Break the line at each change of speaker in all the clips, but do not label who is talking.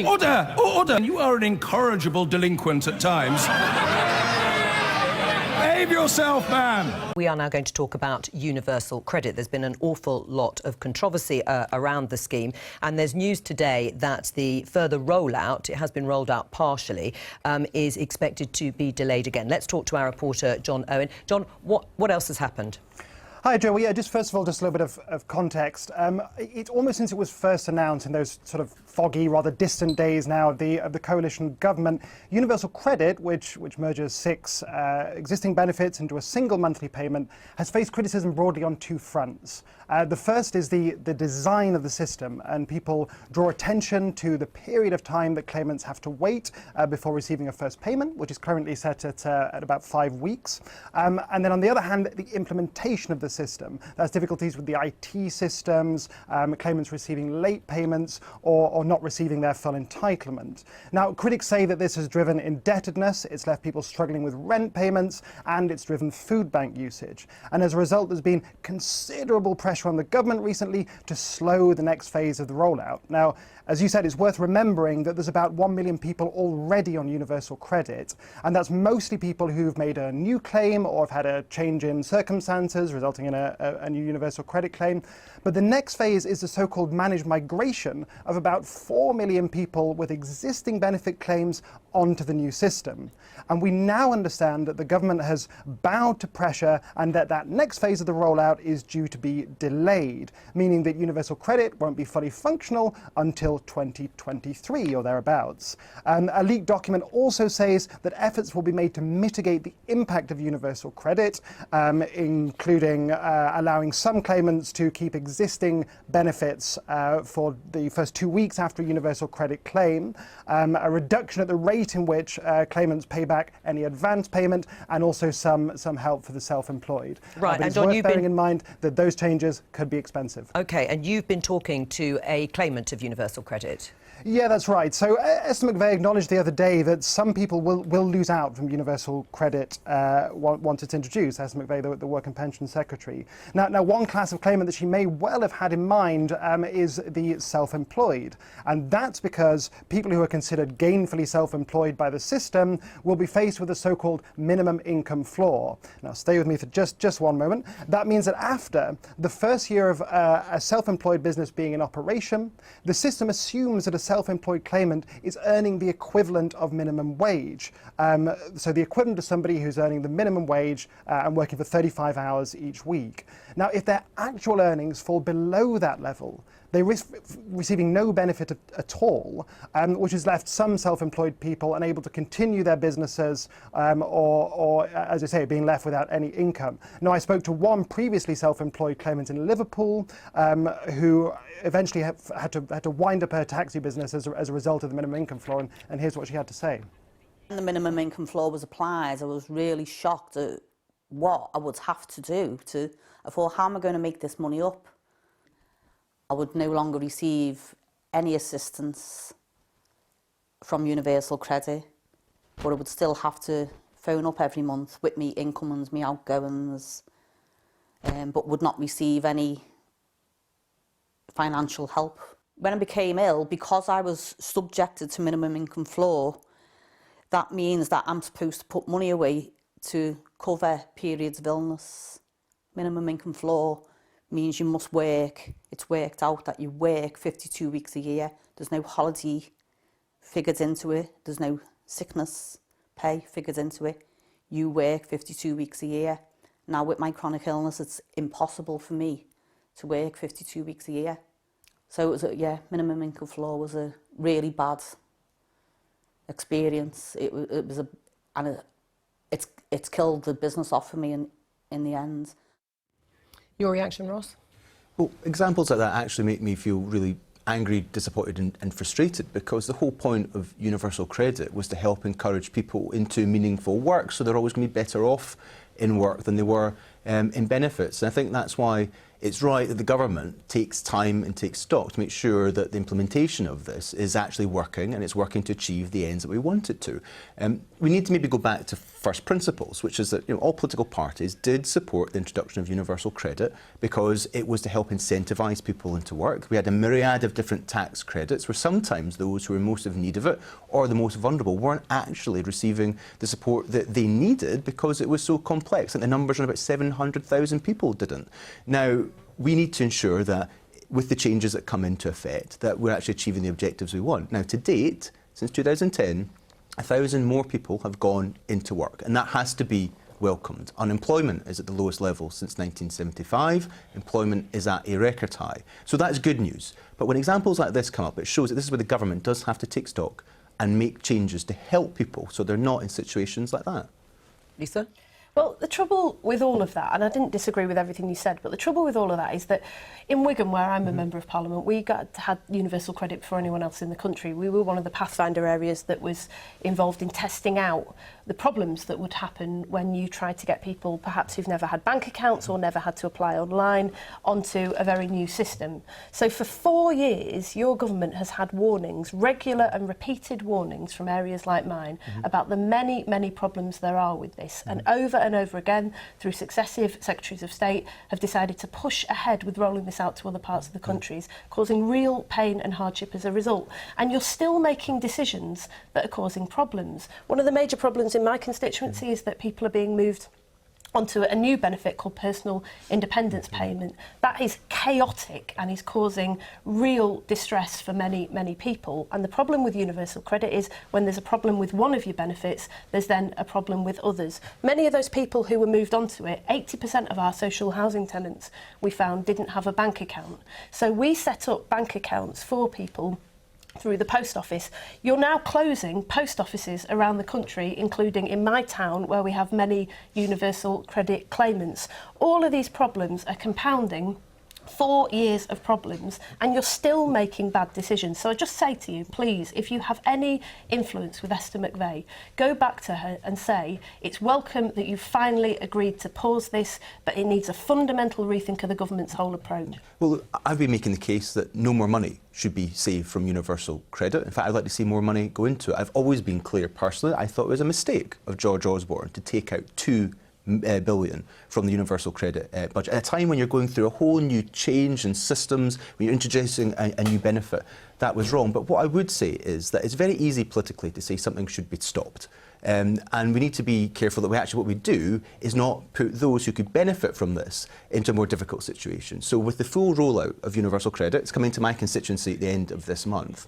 Order! Order! You are an incorrigible delinquent at times. Behave yourself, man!
We are now going to talk about Universal Credit. There's been an awful lot of controversy around the scheme, and there's news today that the further rollout, it has been rolled out partially, is expected to be delayed again. Let's talk to our reporter, John Owen. John, what else has happened?
Hi, Joe. Well, yeah, just first of all, just a little bit of context. It's almost since it was first announced in those sort of foggy, rather distant days now of the coalition government, Universal Credit, which merges 6 existing benefits into a single monthly payment, has faced criticism broadly on 2 fronts. The first is the design of the system, and people draw attention to the period of time that claimants have to wait before receiving a first payment, which is currently set at about 5 weeks. And then on the other hand, the implementation of the system. That's difficulties with the IT systems, claimants receiving late payments or not receiving their full entitlement. Now, critics say that this has driven indebtedness, it's left people struggling with rent payments, and it's driven food bank usage. And as a result, there's been considerable pressure on the government recently to slow the next phase of the rollout. Now, as you said, it's worth remembering that there's about 1 million people already on Universal Credit, and that's mostly people who've made a new claim or have had a change in circumstances resulting in a new Universal Credit claim. But the next phase is the so-called managed migration of about 4 million people with existing benefit claims onto the new system. And we now understand that the government has bowed to pressure and that next phase of the rollout is due to be delayed, meaning that Universal Credit won't be fully functional until 2023 or thereabouts. A leaked document also says that efforts will be made to mitigate the impact of Universal Credit, including allowing some claimants to keep existing benefits for the first 2 weeks after a Universal Credit claim, a reduction at the rate in which claimants pay back any advance payment, and also some help for the self-employed.
Right,
but it's worth bearing in mind that those changes could be expensive.
OK, and you've been talking to a claimant of Universal Credit.
Yeah, that's right. So Esther McVeigh acknowledged the other day that some people will lose out from Universal Credit once it's introduced. Esther McVeigh, the Work and Pension Secretary. Now, one class of claimant that she may well have had in mind is the self-employed. And that's because people who are considered gainfully self-employed by the system will be faced with a so-called minimum income floor. Now, stay with me for just one moment. That means that after the first year of a self-employed business being in operation, the system assumes that a self-employed claimant is earning the equivalent of minimum wage. So the equivalent to somebody who's earning the minimum wage and working for 35 hours each week. Now, if their actual earnings fall below that level, they risk receiving no benefit at all, which has left some self-employed people unable to continue their businesses or, as I say, being left without any income. Now, I spoke to one previously self-employed claimant in Liverpool who eventually had to wind up her taxi business as a result of the minimum income floor, and here's what she had to say.
When the minimum income floor was applied, I was really shocked at what I would have to do I thought, how am I going to make this money up? I would no longer receive any assistance from Universal Credit, but I would still have to phone up every month with me incomings, me outgoings, but would not receive any financial help. When I became ill, because I was subjected to minimum income floor, that means that I'm supposed to put money away to cover periods of illness. Minimum income floor means you must work. It's worked out that you work 52 weeks a year. There's no holiday figured into it. There's no sickness pay figured into it. You work 52 weeks a year. Now, with my chronic illness, it's impossible for me to work 52 weeks a year. So, it was minimum income floor was a really bad experience. It's killed the business off for me in the end.
Your reaction, Ross?
Well, examples like that actually make me feel really angry, disappointed and frustrated, because the whole point of Universal Credit was to help encourage people into meaningful work, so they're always going to be better off in work than they were in benefits. And I think that's why it's right that the government takes time and takes stock to make sure that the implementation of this is actually working and it's working to achieve the ends that we want it to. We need to maybe go back to first principles, which is that all political parties did support the introduction of universal credit because it was to help incentivise people into work. We had a myriad of different tax credits where sometimes those who were most in need of it or the most vulnerable weren't actually receiving the support that they needed because it was so complex. And the numbers on about 700,000 people didn't. Now, we need to ensure that with the changes that come into effect, that we're actually achieving the objectives we want. Now, to date, since 2010, 1,000 more people have gone into work, and that has to be welcomed. Unemployment is at the lowest level since 1975. Employment is at a record high. So that's good news. But when examples like this come up, it shows that this is where the government does have to take stock and make changes to help people so they're not in situations like that.
Lisa?
Well, the trouble with all of that, and I didn't disagree with everything you said, but the trouble with all of that is that in Wigan, where I'm a Member of Parliament, we had universal credit before anyone else in the country. We were one of the pathfinder areas that was involved in testing out the problems that would happen when you tried to get people, perhaps who've never had bank accounts or never had to apply online, onto a very new system. So for 4 years, your government has had warnings, regular and repeated warnings from areas like mine about the many, many problems there are with this. And over again, through successive Secretaries of State, have decided to push ahead with rolling this out to other parts of the countries, causing real pain and hardship as a result. And you're still making decisions that are causing problems. One of the major problems in my constituency is that people are being moved onto a new benefit called personal independence payment. That is chaotic and is causing real distress for many, many people. And the problem with universal credit is when there's a problem with one of your benefits, there's then a problem with others. Many of those people who were moved onto it, 80% of our social housing tenants, we found, didn't have a bank account. So we set up bank accounts for people through the post office. You're now closing post offices around the country, including in my town where we have many universal credit claimants. All of these problems are compounding 4 years of problems, and you're still making bad decisions. So I just say to you, please, if you have any influence with Esther McVey, go back to her and say it's welcome that you've finally agreed to pause this, but it needs a fundamental rethink of the government's whole approach.
Well, I've been making the case that no more money should be saved from universal credit. In fact, I'd like to see more money go into it. I've always been clear personally, I thought it was a mistake of George Osborne to take out £2 billion from the universal credit budget at a time when you're going through a whole new change in systems, when you're introducing a new benefit. That was wrong. But what I would say is that it's very easy politically to say something should be stopped. And we need to be careful that what we do is not put those who could benefit from this into a more difficult situation. So with the full rollout of universal credit, it's coming to my constituency at the end of this month,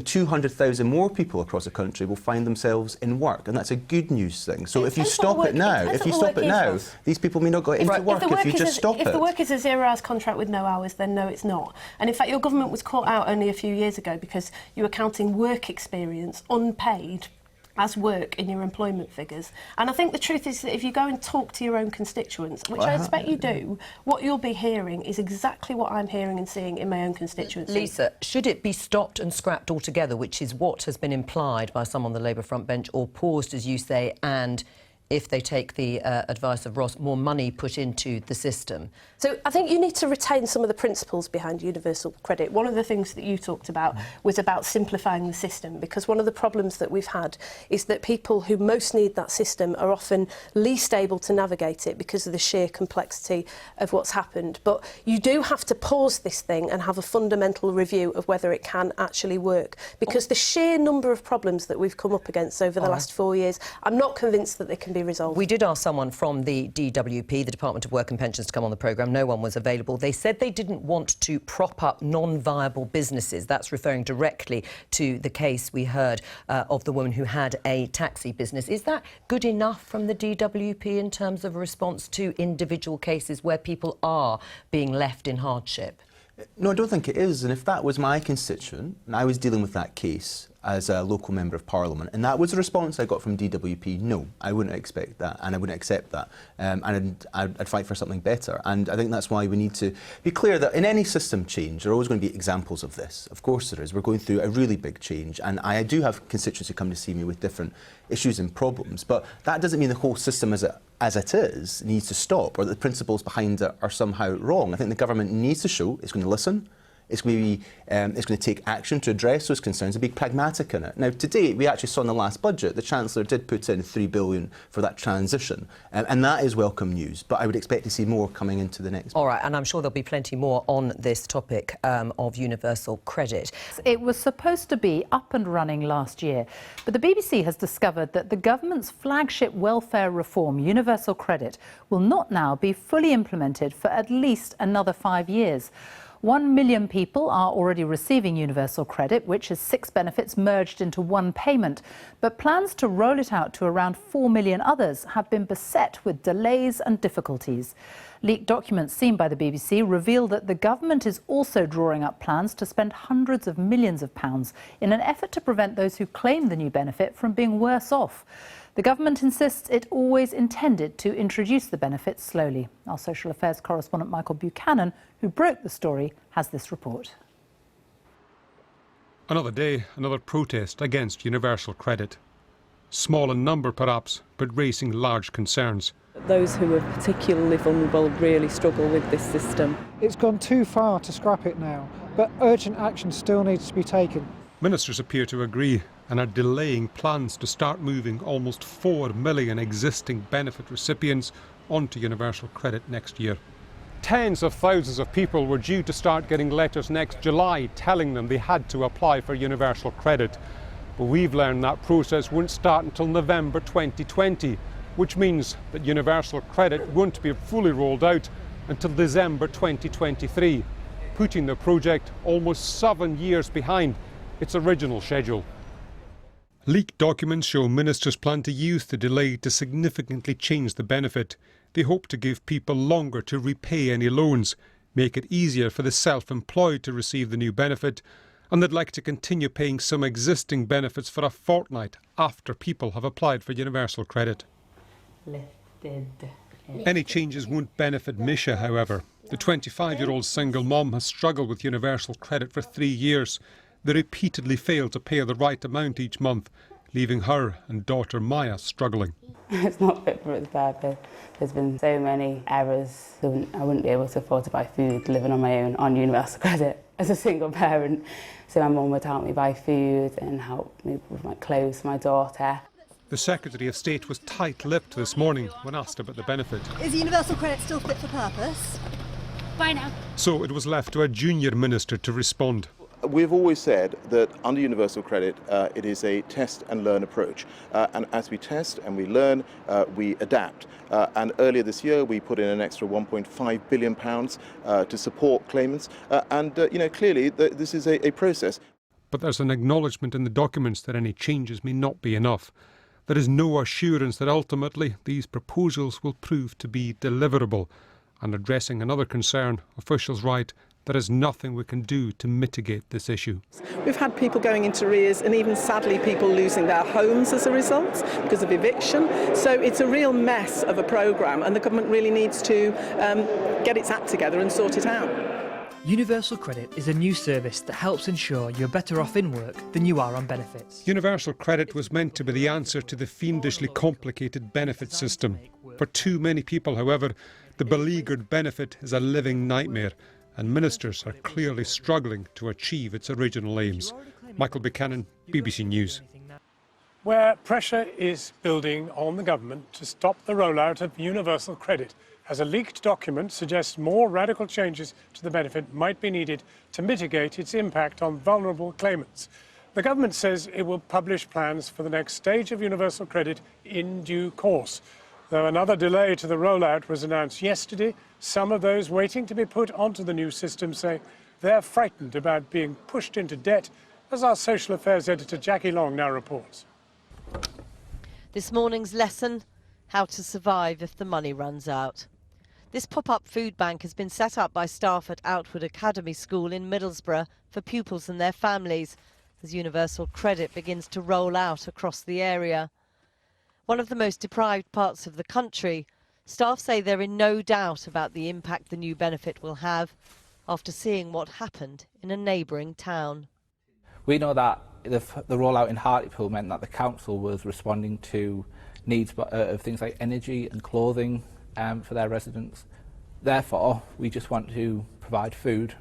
200,000 more people across the country will find themselves in work, and that's a good news thing. So if you stop it now, these people may not go into work if you just stop it.
If the work is a 0 hours contract with no hours, then no, it's not. And in fact, your government was caught out only a few years ago because you were counting work experience unpaid as work in your employment figures. And I think the truth is that if you go and talk to your own constituents, which I expect you do, what you'll be hearing is exactly what I'm hearing and seeing in my own constituency.
Lisa, should it be stopped and scrapped altogether, which is what has been implied by some on the Labour front bench, or paused, as you say, and if they take the advice of Ross, more money put into the system?
So I think you need to retain some of the principles behind universal credit. One of the things that you talked about was about simplifying the system, because one of the problems that we've had is that people who most need that system are often least able to navigate it because of the sheer complexity of what's happened. But you do have to pause this thing and have a fundamental review of whether it can actually work, because the sheer number of problems that we've come up against over the last 4 years, I'm not convinced that they can be resolved.
We did ask someone from the DWP, the Department of Work and Pensions, to come on the programme. No one was available. They said they didn't want to prop up non-viable businesses. That's referring directly to the case we heard of the woman who had a taxi business. Is that good enough from the DWP in terms of a response to individual cases where people are being left in hardship?
No, I don't think it is. And if that was my constituent, and I was dealing with that case as a local Member of Parliament, and that was the response I got from DWP, no, I wouldn't expect that, and I wouldn't accept that. And I'd fight for something better. And I think that's why we need to be clear that in any system change, there are always going to be examples of this. Of course there is. We're going through a really big change, and I do have constituents who come to see me with different issues and problems, but that doesn't mean the whole system as it as it is needs to stop, or that the principles behind it are somehow wrong. I think the government needs to show it's going to listen, it's going to take action to address those concerns and be pragmatic in it. Now, today, we actually saw in the last budget, the Chancellor did put in £3 billion for that transition, and that is welcome news, but I would expect to see more coming into the next.
All right, and I'm sure there'll be plenty more on this topic of universal credit.
It was supposed to be up and running last year, but the BBC has discovered that the government's flagship welfare reform, universal credit, will not now be fully implemented for at least another 5 years. 1 million people are already receiving universal credit, which is 6 benefits merged into one payment. But plans to roll it out to around 4 million others have been beset with delays and difficulties. Leaked documents seen by the BBC reveal that the government is also drawing up plans to spend hundreds of millions of pounds in an effort to prevent those who claim the new benefit from being worse off. The government insists it always intended to introduce the benefits slowly. Our social affairs correspondent Michael Buchanan, who broke the story, has this report.
Another day, another protest against universal credit. Small in number perhaps, but raising large concerns.
Those who are particularly vulnerable really struggle with this system.
It's gone too far to scrap it now, but urgent action still needs to be taken.
Ministers appear to agree and are delaying plans to start moving almost 4 million existing benefit recipients onto universal credit next year. Tens of thousands of people were due to start getting letters next July telling them they had to apply for universal credit. But we've learned that process won't start until November 2020, which means that universal credit won't be fully rolled out until December 2023, putting the project almost 7 years behind its original schedule. Leaked documents show ministers plan to use the delay to significantly change the benefit. They hope to give people longer to repay any loans, make it easier for the self-employed to receive the new benefit, and they'd like to continue paying some existing benefits for a fortnight after people have applied for universal credit. Any changes won't benefit Misha, however. The 25-year-old single mom has struggled with universal credit for 3 years. They repeatedly fail to pay the right amount each month, leaving her and daughter Maya struggling.
It's not fit for its purpose. There's been so many errors. I wouldn't be able to afford to buy food living on my own on universal credit as a single parent. So my mum would help me buy food and help me with my clothes for my daughter.
The Secretary of State was tight-lipped this morning when asked about the benefit.
Is universal credit still fit for purpose? Bye now.
So it was left to a junior minister to respond.
We've always said that under universal credit, it is a test and learn approach. And as we test and we learn, we adapt. And earlier this year, we put in an extra £1.5 billion to support claimants. Clearly, this is a process.
But there's an acknowledgement in the documents that any changes may not be enough. There is no assurance that ultimately these proposals will prove to be deliverable. And addressing another concern, officials write, there is nothing we can do to mitigate this issue.
We've had people going into arrears and even sadly people losing their homes as a result because of eviction. So it's a real mess of a programme and the government really needs to get its act together and sort it out.
Universal Credit is a new service that helps ensure you're better off in work than you are on benefits.
Universal Credit was meant to be the answer to the fiendishly complicated benefit system. For too many people, however, the beleaguered benefit is a living nightmare, and ministers are clearly struggling to achieve its original aims. Michael Buchanan, BBC News.
Where pressure is building on the government to stop the rollout of universal credit, as a leaked document suggests more radical changes to the benefit might be needed to mitigate its impact on vulnerable claimants. The government says it will publish plans for the next stage of universal credit in due course. Though another delay to the rollout was announced yesterday, some of those waiting to be put onto the new system say they're frightened about being pushed into debt, as our social affairs editor Jackie Long now reports.
This morning's lesson, how to survive if the money runs out. This pop-up food bank has been set up by staff at Outwood Academy School in Middlesbrough for pupils and their families, as universal credit begins to roll out across the area. One of the most deprived parts of the country, staff say they're in no doubt about the impact the new benefit will have after seeing what happened in a neighbouring town.
We know that the rollout in Hartlepool meant that the council was responding to needs of things like energy and clothing for their residents. Therefore, we just want to provide food,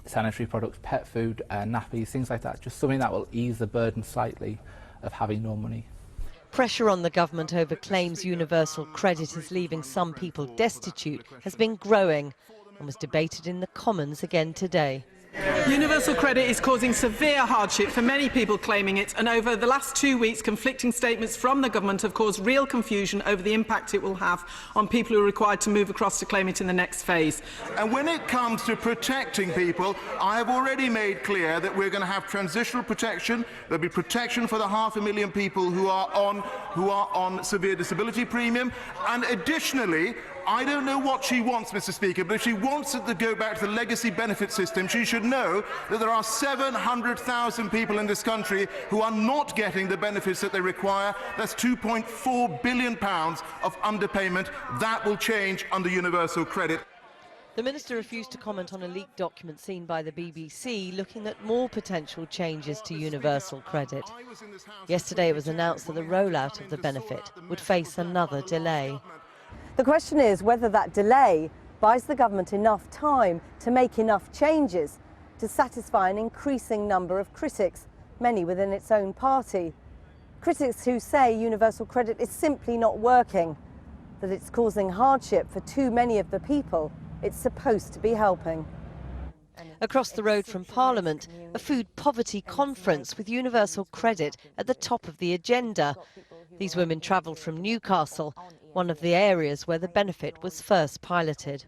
sanitary products, pet food, nappies, things like that, just something that will ease the burden slightly of having no money.
Pressure on the government over claims universal credit is leaving some people destitute has been growing and was debated in the Commons again today.
Universal credit is causing severe hardship for many people claiming it, and over the last 2 weeks conflicting statements from the government have caused real confusion over the impact it will have on people who are required to move across to claim it in the next phase.
And when it comes to protecting people, I have already made clear that we're going to have transitional protection. There'll be protection for the 500,000 people who are on severe disability premium, and additionally, I don't know what she wants, Mr. Speaker, but if she wants it to go back to the legacy benefit system, she should know that there are 700,000 people in this country who are not getting the benefits that they require. That's £2.4 billion of underpayment. That will change under universal credit.
The Minister refused to comment on a leaked document seen by the BBC looking at more potential changes to universal credit. Yesterday it was announced that the rollout of the benefit would face another delay.
The question is whether that delay buys the government enough time to make enough changes to satisfy an increasing number of critics, many within its own party. Critics who say universal credit is simply not working, that it's causing hardship for too many of the people it's supposed to be helping.
Across the road from Parliament, a food poverty conference with universal credit at the top of the agenda. These women travelled from Newcastle, one of the areas where the benefit was first piloted.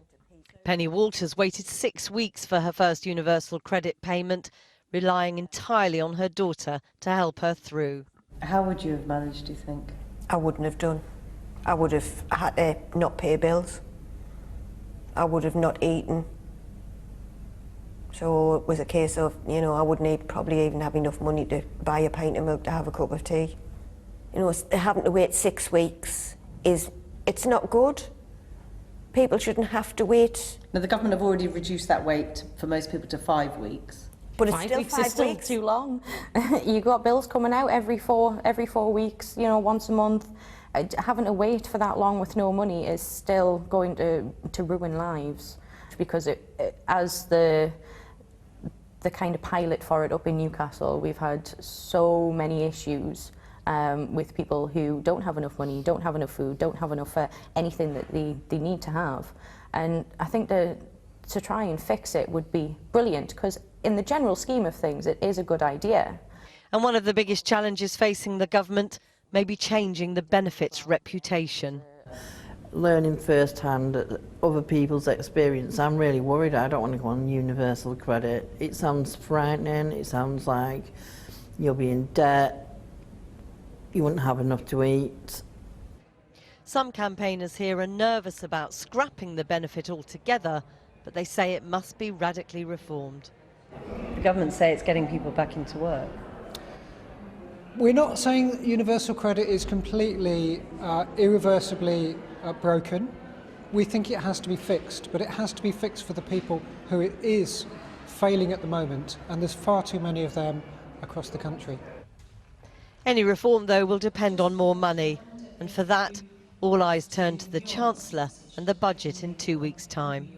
Penny Walters waited 6 weeks for her first universal credit payment, relying entirely on her daughter to help her through.
How would you have managed, do you think?
I wouldn't have done. I would have had to not pay bills. I would have not eaten. So it was a case of, you know, I wouldn't probably even have enough money to buy a pint of milk to have a cup of tea. You know, having to wait 6 weeks it's not good. People shouldn't have to wait.
Now, the government have already reduced that wait for most people to 5 weeks.
But it's
5
still
weeks
5
is still
weeks.
too long. You've got bills coming out every four weeks, you know, once a month. Having to wait for that long with no money is still going to ruin lives, because as the kind of pilot for it up in Newcastle, we've had so many issues with people who don't have enough money, don't have enough food, don't have enough anything that they need to have. And I think to try and fix it would be brilliant, because in the general scheme of things, it is a good idea.
And one of the biggest challenges facing the government may be changing the benefit's reputation.
Learning firsthand other people's experience, I'm really worried. I don't want to go on universal credit. It sounds frightening. It sounds like you'll be in debt. You wouldn't have enough to eat.
Some campaigners here are nervous about scrapping the benefit altogether, but they say it must be radically reformed.
The government say it's getting people back into work.
We're not saying that universal credit is completely, irreversibly broken. We think it has to be fixed, but it has to be fixed for the people who it is failing at the moment, and there's far too many of them across the country.
Any reform, though, will depend on more money, and for that, all eyes turn to the Chancellor and the budget in 2 weeks' time.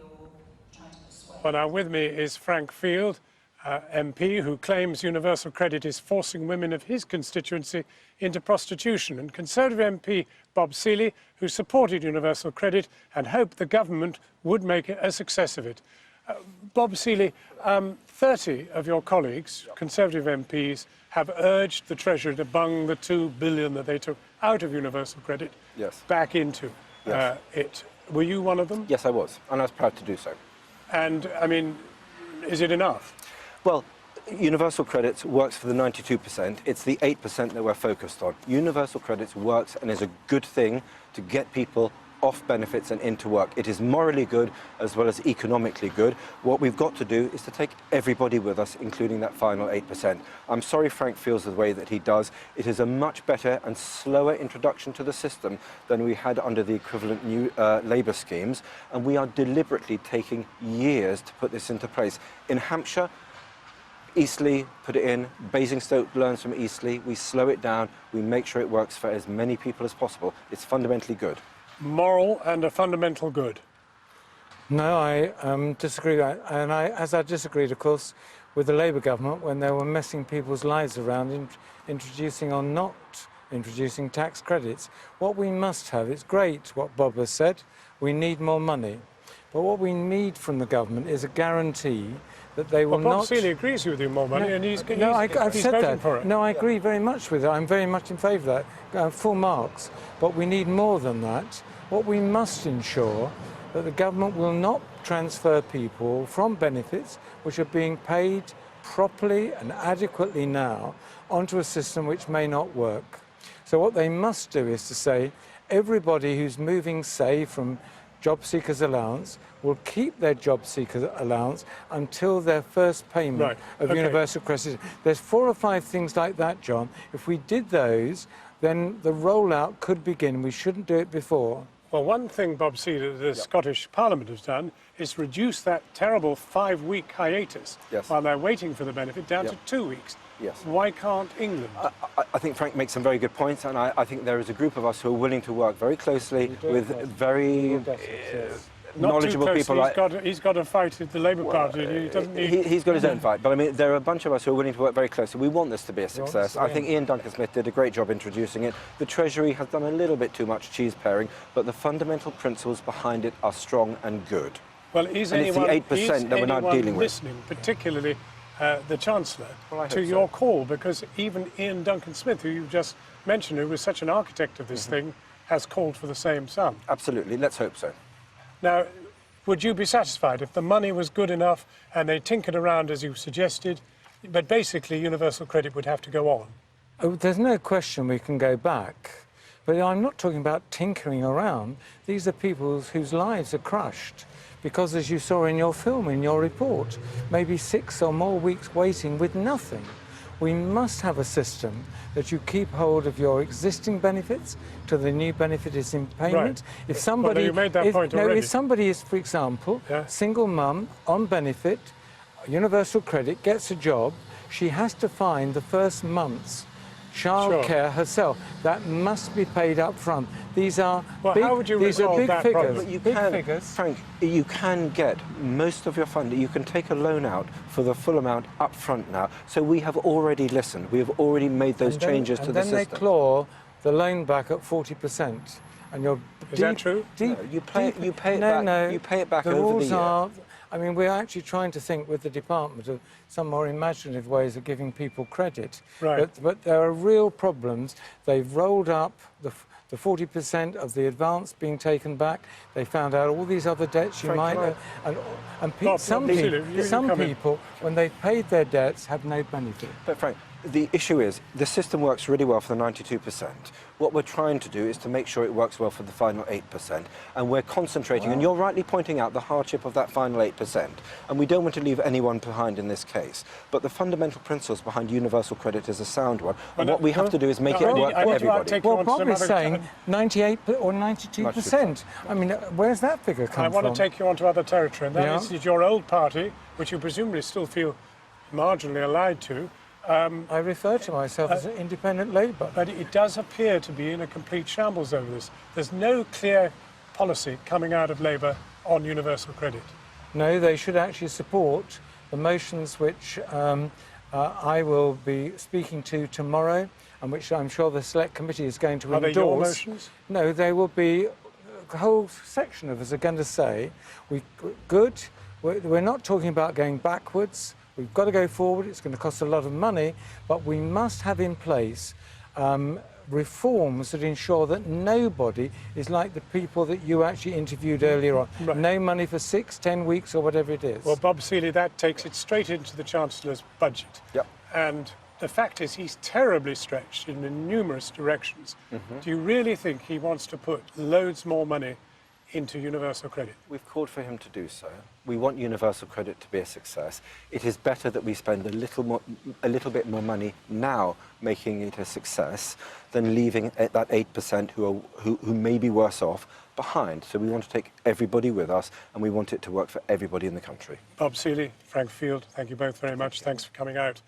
Well, now with me is Frank Field, MP, who claims universal credit is forcing women of his constituency into prostitution, and Conservative MP Bob Seely, who supported universal credit and hoped the government would make a success of it. Bob Seely, 30 of your colleagues, Conservative MPs, have urged the Treasury to bung the £2 billion that they took out of universal credit back into it. Were you one of them?
Yes, I was, and I was proud to do so.
And, I mean, is it enough?
Well, universal credit works for the 92%. It's the 8% that we're focused on. Universal credit works and is a good thing to get people off benefits and into work. It is morally good as well as economically good. What we've got to do is to take everybody with us, including that final 8%. I'm sorry Frank feels the way that he does. It is a much better and slower introduction to the system than we had under the equivalent new Labour schemes, and we are deliberately taking years to put this into place. In Hampshire, Eastleigh put it in, Basingstoke learns from Eastleigh, we slow it down, we make sure it works for as many people as possible. It's fundamentally good.
Moral and a fundamental good.
No, I disagree. And as I disagreed, of course, with the Labour government when they were messing people's lives around, introducing or not introducing tax credits. What we must have, it's great what Bob has said, we need more money. But what we need from the government is a guarantee that they will
Bob
not...
Seeley agrees with you, more money, and he's
I've said
voting
that.
for it.
No, I agree very much with it. I'm very much in favour of that. Full marks. But we need more than that. What we must ensure that the government will not transfer people from benefits which are being paid properly and adequately now onto a system which may not work. So what they must do is to say everybody who's moving, say, from job seekers allowance will keep their job seekers allowance until their first payment of universal credit. There's 4 or 5 things like that, John. If we did those, then the rollout could begin. We shouldn't do it before.
Well, one thing, Bob Seeley, the Scottish Parliament has done is reduce that terrible 5-week hiatus while they're waiting for the benefit down to 2 weeks.
Yes.
Why can't England?
I think Frank makes some very good points, and I think there is a group of us who are willing to work very closely with very knowledgeable people.
He's got a fight with the Labour Party. He doesn't need...
He's got his own fight, but I mean, there are a bunch of us who are willing to work very closely. We want this to be a success. I think Ian Duncan-Smith did a great job introducing it. The Treasury has done a little bit too much cheese paring, but the fundamental principles behind it are strong and good.
Well, is
and
anyone,
it's the 8% that we're now dealing with.
Listening, particularly the Chancellor, to your call? Because even Ian Duncan-Smith, who you just mentioned, who was such an architect of this thing, has called for the same sum.
Absolutely. Let's hope so.
Now, would you be satisfied if the money was good enough and they tinkered around as you suggested, but basically universal credit would have to go on?
Oh, there's no question we can go back. But I'm not talking about tinkering around. These are people whose lives are crushed because, as you saw in your film, in your report, maybe 6 or more weeks waiting with nothing. We must have a system that you keep hold of your existing benefits till the new benefit is in payment.
Right.
If somebody,
you made that point already.
If somebody is, for example, single mum on benefit, universal credit, gets a job, she has to find the first month's childcare herself. That must be paid up front. These are big,
how would you
these are big
that
figures.
But you
big
can,
figures.
Frank, you can get most of your funding. You can take a loan out for the full amount up front now. So we have already listened. We have already made those changes to the system.
And then they claw the loan back at 40%. And you're
Is that true?
No, you pay it back.
No,
you pay it back
the
over
rules
the year.
are. I mean, we're actually trying to think with the department of some more imaginative ways of giving people credit.
Right.
But there are real problems. They've rolled up the 40% of the advance being taken back. They found out all these other debts you might have. And some people, when they've paid their debts, have no benefit.
But Frank, the issue is the system works really well for the 92%. What we're trying to do is to make sure it works well for the final 8%. And we're concentrating, and you're rightly pointing out the hardship of that final 8%. And we don't want to leave anyone behind in this case. But the fundamental principles behind universal credit is a sound one. And what we have to do is make it work for everybody.
Well, Bob is saying 98 or 92%. I mean, where's that figure come from?
I want to take you on to other territory, and that is your old party, which you presumably still feel marginally allied to.
I refer to myself as an independent Labour.
But it does appear to be in a complete shambles over this. There's no clear policy coming out of Labour on universal credit.
No, they should actually support the motions which I will be speaking to tomorrow, and which I'm sure the Select Committee is going to endorse.
Are they your motions?
No, they will be. A whole section of us are going to say, we're not talking about going backwards. We've got to go forward. It's going to cost a lot of money, but we must have in place reforms that ensure that nobody is like the people that you actually interviewed earlier on. Right. No money for 6, 10 weeks or whatever it is.
Well, Bob Seeley, that takes it straight into the Chancellor's budget.
Yep.
And the fact is he's terribly stretched in numerous directions. Do you really think he wants to put loads more money into Universal Credit?
We've called for him to do so. We want Universal Credit to be a success. It is better that we spend a little bit more money now making it a success than leaving that 8% who may be worse off behind. So we want to take everybody with us, and we want it to work for everybody in the country.
Bob Seeley, Frank Field, thank you both very much. Thanks for coming out.